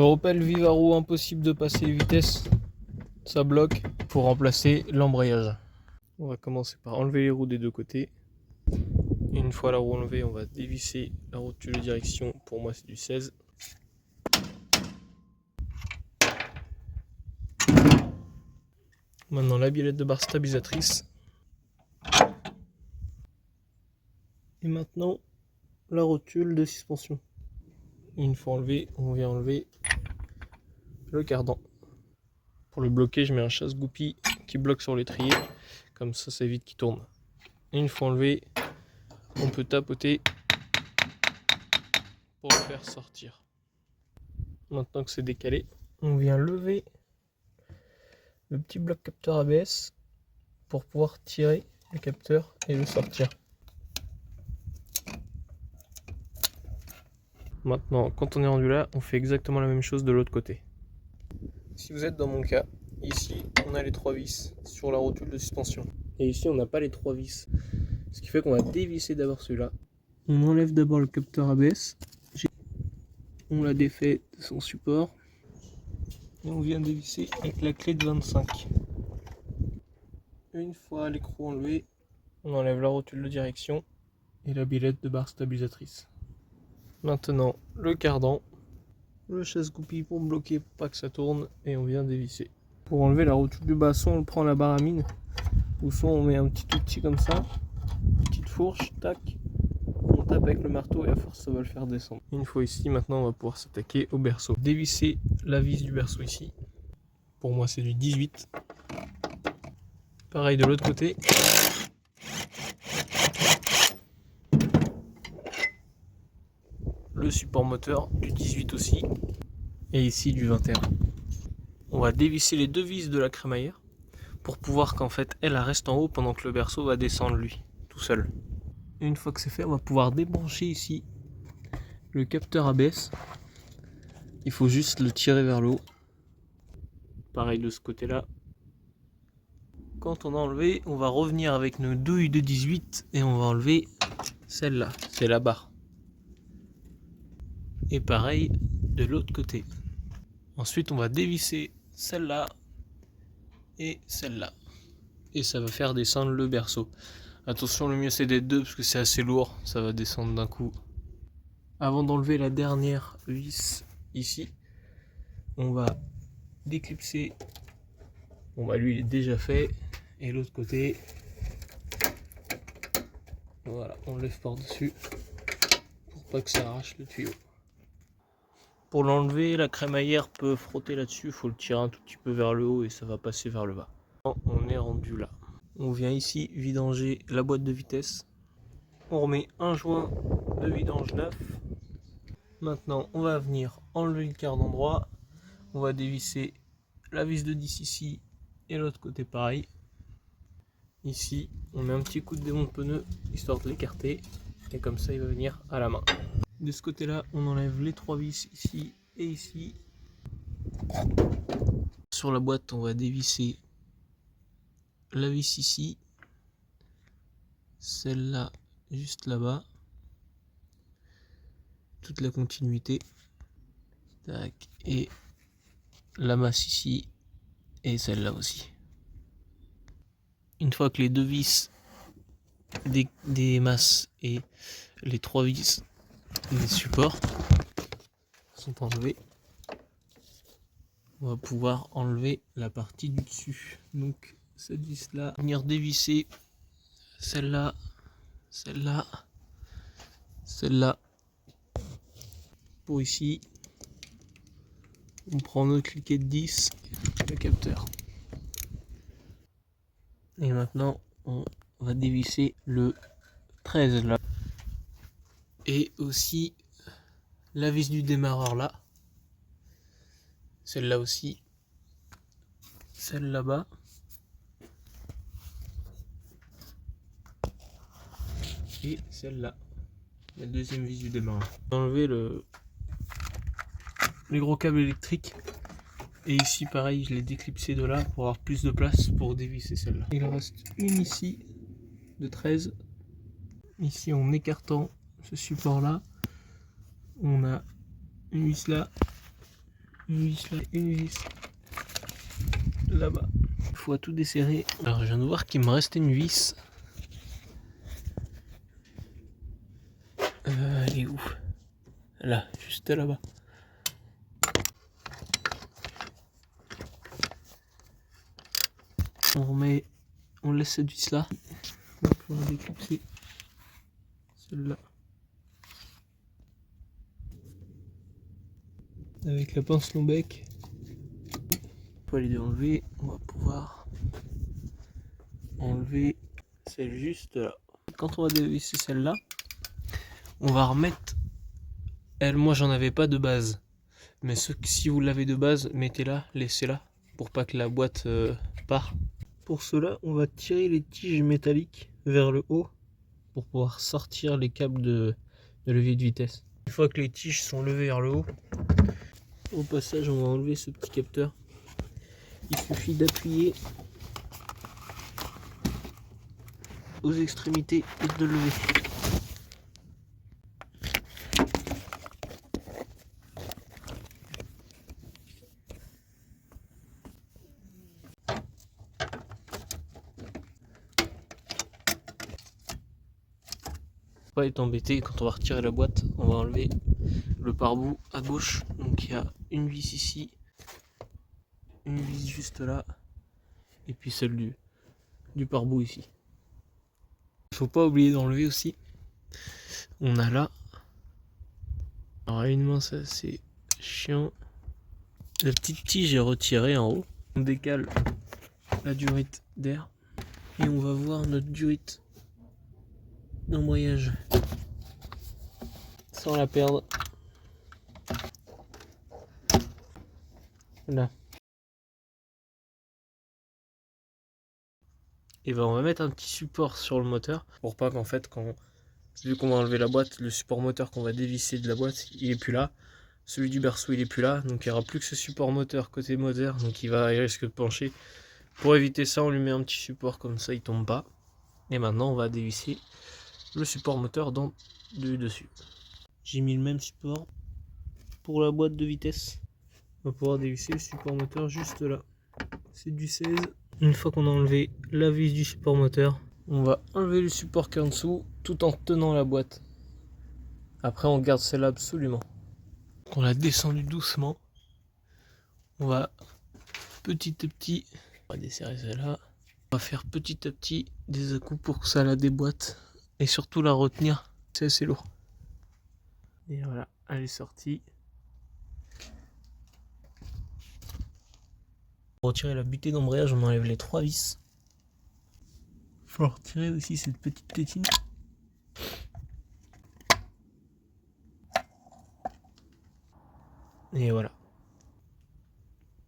Opel Vivaro, impossible de passer les vitesses, ça bloque. Pour remplacer l'embrayage, on va commencer par enlever les roues des deux côtés. Une fois la roue enlevée, on va dévisser la rotule de direction. Pour moi, c'est du 16. Maintenant, la bilette de barre stabilisatrice. Et maintenant, la rotule de suspension. Une fois enlevé, on vient enlever le cardan. Pour le bloquer, je mets un chasse-goupille qui bloque sur l'étrier. Comme ça évite qu'il tourne. Et une fois enlevé, on peut tapoter pour le faire sortir. Maintenant que c'est décalé, on vient lever le petit bloc capteur ABS pour pouvoir tirer le capteur et le sortir. Maintenant, quand on est rendu là, on fait exactement la même chose de l'autre côté. Si vous êtes dans mon cas, ici on a les 3 vis sur la rotule de suspension. Et ici on n'a pas les 3 vis. Ce qui fait qu'on va dévisser d'abord celui-là. On enlève d'abord le capteur ABS. On l'a défait de son support. Et on vient dévisser avec la clé de 25. Une fois l'écrou enlevé, on enlève la rotule de direction et la bilette de barre stabilisatrice. Maintenant le cardan, le chasse-goupille pour bloquer pour pas que ça tourne et on vient dévisser. Pour enlever la rotule du bas, soit on prend la barre à mine, ou soit on met un petit outil comme ça, une petite fourche, tac, on tape avec le marteau et à force ça va le faire descendre. Une fois ici, maintenant on va pouvoir s'attaquer au berceau. Dévisser la vis du berceau ici. Pour moi c'est du 18. Pareil de l'autre côté. Le support moteur du 18 aussi. Et ici du 21. On va dévisser les deux vis de la crémaillère pour pouvoir qu'en fait elle reste en haut pendant que le berceau va descendre lui, tout seul. Une fois que c'est fait, on va pouvoir débrancher ici le capteur ABS. Il faut juste le tirer vers le haut. Pareil de ce côté-là. Quand on a enlevé, on va revenir avec nos douilles de 18 et on va enlever celle-là, c'est la barre. Et pareil de l'autre côté. Ensuite, on va dévisser celle-là et celle-là. Et ça va faire descendre le berceau. Attention, le mieux c'est d'être deux parce que c'est assez lourd, ça va descendre d'un coup. Avant d'enlever la dernière vis ici, on va déclipser. Bon bah lui il est déjà fait. Et l'autre côté, voilà, on lève par-dessus pour pas que ça arrache le tuyau. Pour l'enlever, la crémaillère peut frotter là-dessus, il faut le tirer un tout petit peu vers le haut et ça va passer vers le bas. On est rendu là. On vient ici vidanger la boîte de vitesse. On remet un joint de vidange neuf. Maintenant, on va venir enlever le cardan droit. On va dévisser la vis de 10 ici et l'autre côté pareil. Ici, on met un petit coup de démonte pneu histoire de l'écarter. Et comme ça, il va venir à la main. De ce côté-là, on enlève les 3 vis ici et ici. Sur la boîte, on va dévisser la vis ici. Celle-là, juste là-bas. Toute la continuité. Tac. Et la masse ici. Et celle-là aussi. Une fois que les deux vis des masses et les 3 vis des supports sont enlevés, on va pouvoir enlever la partie du dessus. Donc cette vis là, venir dévisser celle-là, celle-là, celle-là. Pour ici, on prend notre cliquet de 10, le capteur. Et maintenant, on va dévisser le 13 là. Et aussi la vis du démarreur là. Celle-là aussi. Celle là-bas. Et celle-là. La deuxième vis du démarreur. Enlever les gros câbles électriques. Et ici pareil, je l'ai déclipsé de là pour avoir plus de place pour dévisser celle-là. Il en reste une ici de 13. Ici en écartant ce support là, on a une vis là Une vis là, une vis là-bas. Il faut tout desserrer. Alors je viens de voir qu'il me restait une vis. Elle est où? Là, juste là-bas. On laisse cette vis là. On va découper celle-là. Avec la pince long bec. On peut aller enlever. On va pouvoir enlever celle juste là. Quand on va dévisser celle-là, on va remettre. Elle, moi j'en avais pas de base. Mais si vous l'avez de base, mettez-la, laissez-la. Pour pas que la boîte part. Pour cela, on va tirer les tiges métalliques vers le haut pour pouvoir sortir les câbles de levier de vitesse. Une fois que les tiges sont levées vers le haut, au passage, on va enlever ce petit capteur. Il suffit d'appuyer aux extrémités et de lever. Pas être embêté, quand on va retirer la boîte, on va enlever le pare-bout à gauche. Donc il y a une vis ici, une vis juste là, et puis celle du pare-bout ici. Il faut pas oublier d'enlever aussi. On a là, alors une main, ça c'est chiant. La petite tige est retirée en haut. On décale la durite d'air et on va voir notre durite d'embrayage sans la perdre. Là. Et ben on va mettre un petit support sur le moteur pour pas qu'en fait vu qu'on va enlever la boîte, le support moteur qu'on va dévisser de la boîte, il est plus là. Celui du berceau il est plus là, donc il n'y aura plus que ce support moteur côté moteur, donc il risque de pencher. Pour éviter ça, on lui met un petit support comme ça, il tombe pas. Et maintenant on va dévisser le support moteur dessus. J'ai mis le même support pour la boîte de vitesse. On va pouvoir dévisser le support moteur juste là. C'est du 16. Une fois qu'on a enlevé la vis du support moteur, on va enlever le support qui est en dessous tout en tenant la boîte. Après on garde celle-là absolument. On l'a descendu doucement. On va petit à petit, on va desserrer celle-là. On va faire petit à petit des à-coups pour que ça la déboîte et surtout la retenir. C'est assez lourd. Et voilà, elle est sortie. Pour retirer la butée d'embrayage, on enlève les 3 vis. Il faut retirer aussi cette petite tétine. Et voilà.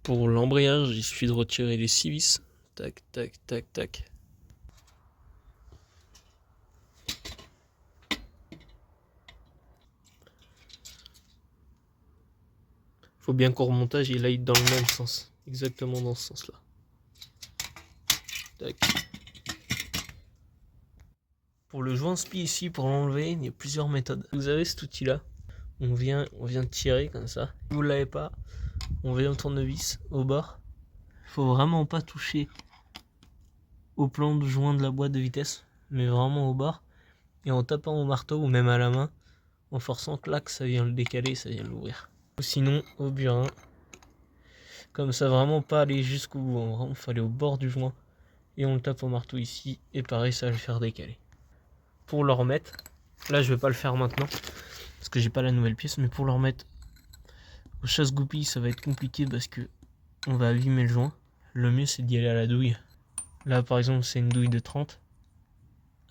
Pour l'embrayage, il suffit de retirer les 6 vis. Tac, tac, tac, tac. Faut bien qu'au remontage il aille dans le même sens. Exactement dans ce sens-là. Tac. Pour le joint spi ici, pour l'enlever, il y a plusieurs méthodes. Vous avez cet outil-là. On vient tirer comme ça. Si vous ne l'avez pas, on vient au tournevis au bord. Il faut vraiment pas toucher au plan de joint de la boîte de vitesse, mais vraiment au bord. Et en tapant au marteau ou même à la main, en forçant, clac, ça vient le décaler, ça vient l'ouvrir. Ou sinon au burin. Comme ça, vraiment pas aller jusqu'au bout. Vraiment, il faut aller au bord du joint. Et on le tape au marteau ici. Et pareil, ça va le faire décaler. Pour le remettre, là je vais pas le faire maintenant parce que j'ai pas la nouvelle pièce, mais pour le remettre au chasse-goupille ça va être compliqué parce que on va abîmer le joint. Le mieux c'est d'y aller à la douille. Là par exemple c'est une douille de 30.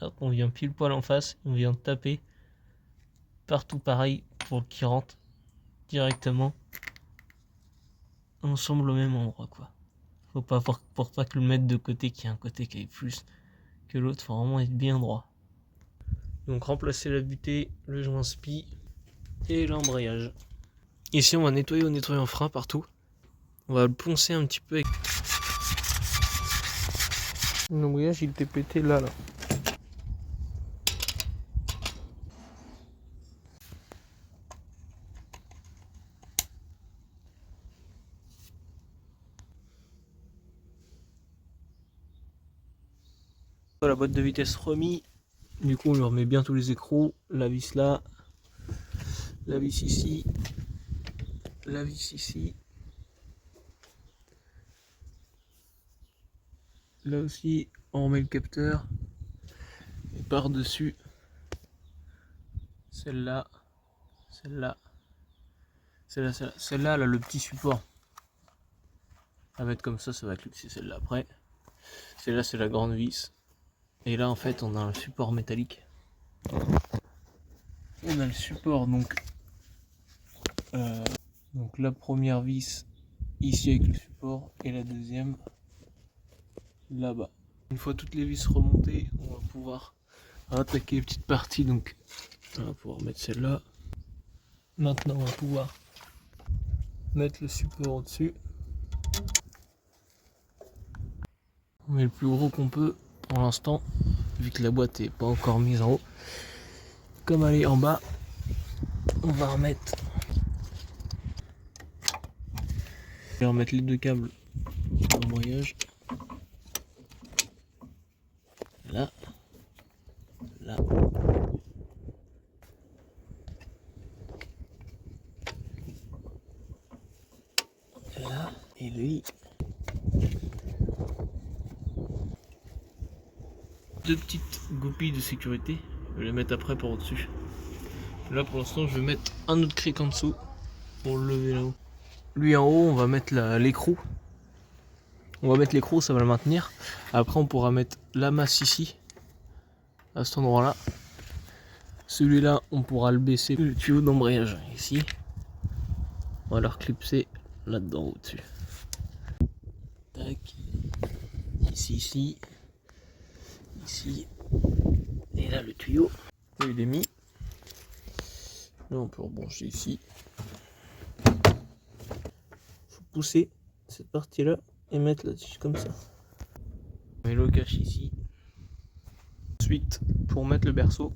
Hop, on vient pile poil en face, on vient taper partout pareil pour qu'il rentre directement ensemble au même endroit quoi. Faut pas pour pas que le mettre de côté, qu'il y ait un côté qui aille plus que l'autre, faut vraiment être bien droit. Donc remplacer la butée, le joint spi et l'embrayage. Ici on va nettoyer au nettoyant frein partout. On va le poncer un petit peu avec... L'embrayage il était pété là. La boîte de vitesse remis. Du coup on lui remet bien tous les écrous. La vis là. La vis ici. La vis ici. Là aussi on remet le capteur. Et par dessus. Celle-là. Celle-là. Celle-là, celle-là. Celle-là, elle a le petit support. Ça va être comme ça va clipser celle-là après. Celle-là c'est la grande vis. Et là en fait on a un support métallique. On a le support donc la première vis ici avec le support et la deuxième là-bas. Une fois toutes les vis remontées, on va pouvoir attaquer les petites parties. Donc on va pouvoir mettre celle-là. Maintenant on va pouvoir mettre le support au-dessus. On met le plus gros qu'on peut pour l'instant, vu que la boîte est pas encore mise en haut. Comme elle est en bas, on va remettre les deux câbles d'embrayage. Là, là. Là, et lui. Deux petites goupilles de sécurité, je vais les mettre après pour au-dessus. Là pour l'instant je vais mettre un autre cric en dessous pour le lever là-haut. Lui en haut on va mettre l'écrou. On va mettre l'écrou, ça va le maintenir. Après on pourra mettre la masse ici, à cet endroit là. Celui-là on pourra le baisser, le tuyau d'embrayage ici. On va le reclipser là-dedans au-dessus. Tac. Ici. Ici. Et là le tuyau. Il est mis. Là on peut rebrancher ici. Faut pousser cette partie là et mettre là-dessus comme ça. On met le cache ici. Ensuite pour mettre le berceau,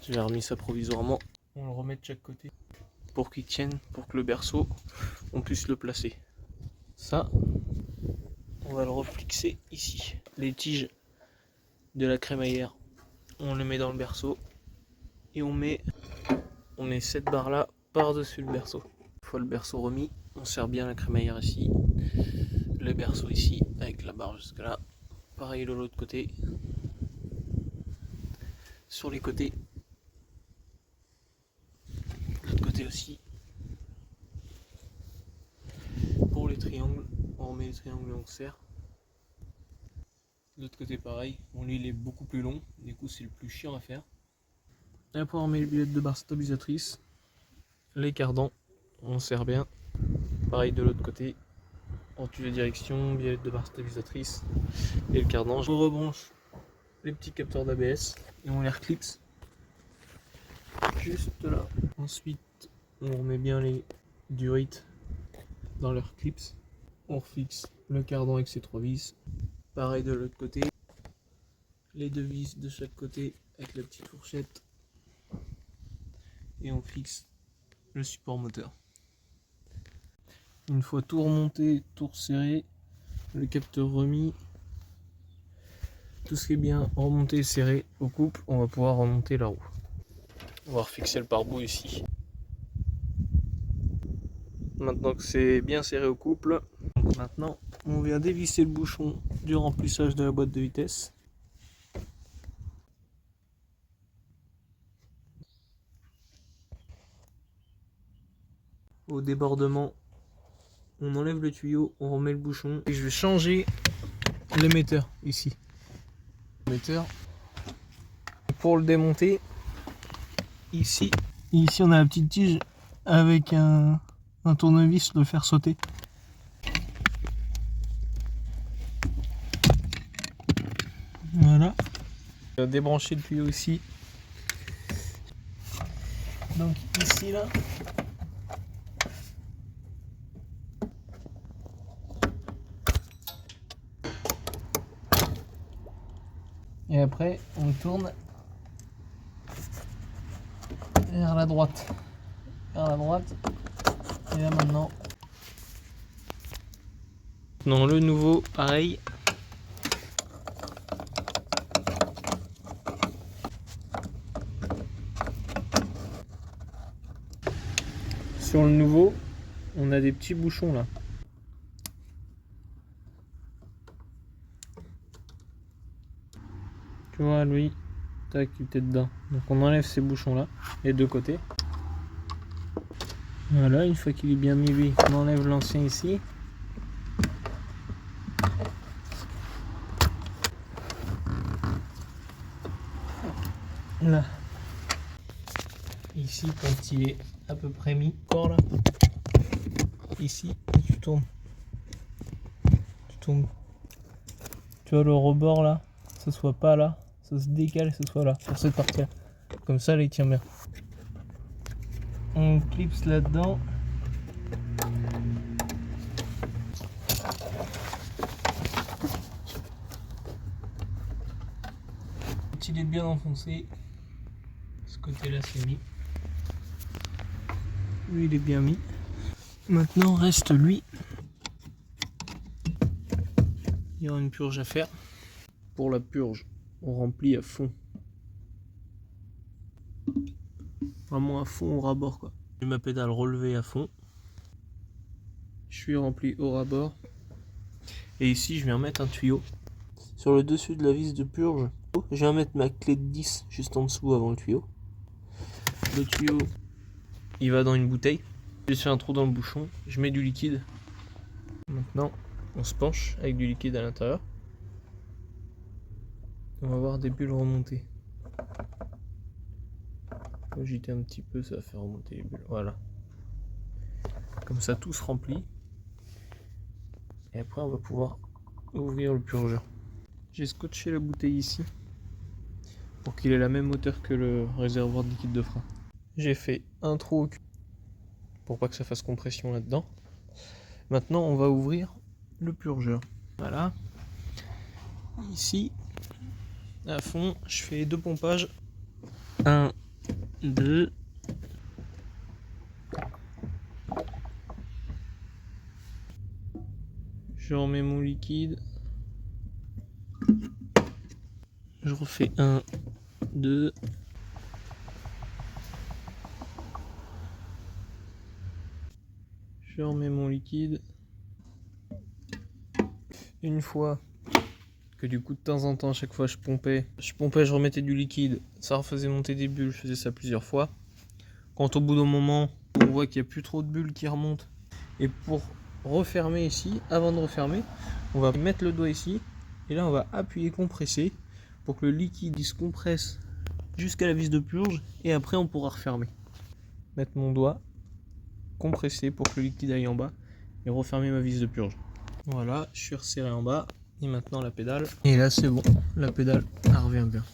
j'ai remis ça provisoirement. On le remet de chaque côté pour qu'il tienne, pour que le berceau on puisse le placer. Ça on va le refixer ici. Les tiges de la crémaillère on les met dans le berceau et on met cette barre là par dessus le berceau. Une fois le berceau remis, on serre bien la crémaillère ici, le berceau ici avec la barre jusque là. Pareil de l'autre côté, sur les côtés, de l'autre côté aussi. Pour les triangles, on remet les triangles et on serre. De l'autre côté pareil, lui il est beaucoup plus long, du coup c'est le plus chiant à faire. Et après on met les billettes de barre stabilisatrice, les cardans, on serre bien. Pareil de l'autre côté, en tuyau de direction, billette de barre stabilisatrice et le cardan. Je rebranche les petits capteurs d'ABS et on les reclipse juste là. Ensuite on remet bien les durites dans leurs clips. On fixe le cardan avec ses 3 vis. Pareil de l'autre côté, les 2 vis de chaque côté avec la petite fourchette. Et on fixe le support moteur. Une fois tout remonté, tout resserré, le capteur remis, tout ce qui est bien remonté et serré au couple, on va pouvoir remonter la roue. On va refixer le pare-boue ici. Maintenant que c'est bien serré au couple, donc maintenant on vient dévisser le bouchon du remplissage de la boîte de vitesse. Au débordement, on enlève le tuyau, on remet le bouchon et je vais changer l'émetteur ici. L'émetteur. Pour le démonter, ici on a la petite tige avec un tournevis, le faire sauter. Voilà. On va débrancher le tuyau ici. Donc ici là. Et après on tourne vers la droite. Vers la droite. Et là maintenant. Non, le nouveau, pareil. Sur le nouveau, on a des petits bouchons là. Tu vois, lui, tac, il était dedans. Donc on enlève ces bouchons là, les deux côtés. Voilà, une fois qu'il est bien mis, lui, on enlève l'ancien ici. Là. Ici, quand il est à peu près mis, encore là. Ici, tu tournes. Tu tournes. Tu vois le rebord là, ce soit pas là, ça se décale, ce soit là, sur cette partie-là. Comme ça, là, il tient bien. On clipse là-dedans. Il est bien enfoncé. Ce côté-là, c'est mis. Lui, il est bien mis. Maintenant, reste lui. Il y aura une purge à faire. Pour la purge, on remplit à fond. Vraiment à fond au ras-bord, quoi. J'ai ma pédale relevée à fond. Je suis rempli au ras-bord. Et ici, je viens mettre un tuyau. Sur le dessus de la vis de purge, je viens mettre ma clé de 10 juste en dessous avant le tuyau. Le tuyau, il va dans une bouteille. Je fais un trou dans le bouchon, je mets du liquide. Maintenant, on se penche avec du liquide à l'intérieur. On va voir des bulles remonter. Faut agiter un petit peu, ça va faire remonter les bulles. Voilà. Comme ça, tout se remplit. Et après, on va pouvoir ouvrir le purgeur. J'ai scotché la bouteille ici pour qu'il ait la même hauteur que le réservoir de liquide de frein. J'ai fait un trou au cul pour pas que ça fasse compression là-dedans. Maintenant, on va ouvrir le purgeur. Voilà. Ici, à fond, je fais 2 pompages. 1, 2. Je remets mon liquide. Je refais 1, 2. Je remets mon liquide. Une fois que du coup de temps en temps, à chaque fois je pompais, je remettais du liquide, ça refaisait monter des bulles, je faisais ça plusieurs fois. Quand au bout d'un moment, on voit qu'il n'y a plus trop de bulles qui remontent, et pour refermer ici, avant de refermer, on va mettre le doigt ici, et là on va appuyer, compresser, pour que le liquide il se compresse jusqu'à la vis de purge, et après on pourra refermer. Mettre mon doigt, compresser pour que le liquide aille en bas, et refermer ma vis de purge. Voilà, je suis resserré en bas. Et maintenant la pédale. Et là c'est bon, la pédale elle revient bien.